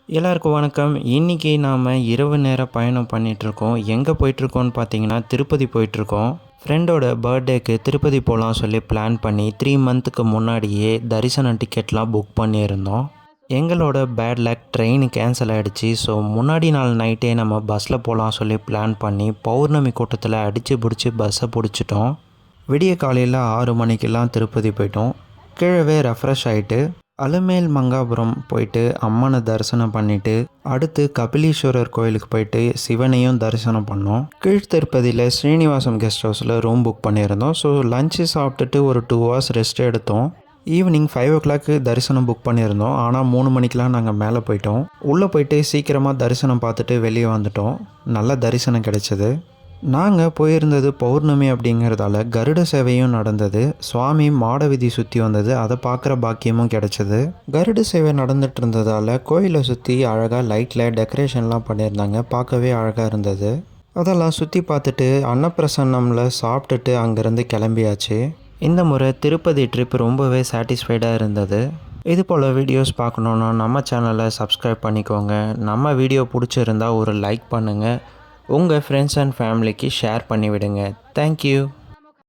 எல்லாருக்கும் வணக்கம். இன்னைக்கு நாம இரவு நேர பயணம் பண்ணிகிட்ருக்கோம். எங்கே போயிட்டுருக்கோன்னு பார்த்தீங்கன்னா, திருப்பதி போயிட்டுருக்கோம். ஃப்ரெண்டோட பர்த்டேக்கு திருப்பதி போகலாம் சொல்லி பிளான் பண்ணி 3 மந்த்துக்கு முன்னாடியே தரிசனம் டிக்கெட்லாம் புக் பண்ணியிருந்தோம். எங்களோட பேட் லக் ட்ரெயின் கேன்சல் ஆகிடுச்சு. ஸோ முன்னாடி நாள் நைட்டே நம்ம பஸ்ஸில் போகலாம் சொல்லி பிளான் பண்ணி பௌர்ணமி கூட்டத்தில் அடித்து பிடிச்சி பஸ்ஸை பிடிச்சிட்டோம். விடிய காலையில் 6 மணிக்கெல்லாம் திருப்பதி போயிட்டோம். கீழவே ரெஃப்ரெஷ் ஆகிட்டு அலமேல் மங்காபுரம் போயிட்டு அம்மனை தரிசனம் பண்ணிவிட்டு அடுத்து கபிலீஸ்வரர் கோயிலுக்கு போயிட்டு சிவனையும் தரிசனம் பண்ணோம். கீழ்த்திருப்பதியில் ஸ்ரீனிவாசம் கெஸ்ட் ஹவுஸில் ரூம் புக் பண்ணியிருந்தோம். ஸோ லஞ்சு சாப்பிட்டுட்டு ஒரு 2 hours ரெஸ்ட் எடுத்தோம். ஈவினிங் 5 o'clock தரிசனம் புக் பண்ணியிருந்தோம். ஆனால் 3 மணிக்கெலாம் நாங்கள் மேலே போயிட்டோம். உள்ளே போயிட்டு சீக்கிரமாக தரிசனம் பார்த்துட்டு வெளியே வந்துட்டோம். நல்ல தரிசனம் கிடைச்சது. நாங்கள் போயிருந்தது பௌர்ணமி அப்படிங்கிறதால கருட சேவையும் நடந்தது. சுவாமி மாட வீதி சுற்றி வந்தது. அதை பார்க்குற பாக்கியமும் கிடைச்சது. கருட சேவை நடந்துட்டு இருந்ததால் கோயிலை சுற்றி அழகாக லைட்டில் டெக்கரேஷன்லாம் பண்ணியிருந்தாங்க. பார்க்கவே அழகாக இருந்தது. அதெல்லாம் சுற்றி பார்த்துட்டு அன்னப்பிரசன்னமில் சாப்பிட்டுட்டு அங்கேருந்து கிளம்பியாச்சு. இந்த முறை திருப்பதி ட்ரிப் ரொம்பவே சாட்டிஸ்ஃபைடாக இருந்தது. இது போல் வீடியோஸ் பார்க்கணுன்னா நம்ம சேனலை சப்ஸ்கிரைப் பண்ணிக்கோங்க. நம்ம வீடியோ பிடிச்சிருந்தா ஒரு லைக் பண்ணுங்கள். உங்கள் ஃப்ரெண்ட்ஸ் அண்ட் ஃபேமிலிக்கு ஷேர் பண்ணிவிடுங்க. தேங்க்யூ.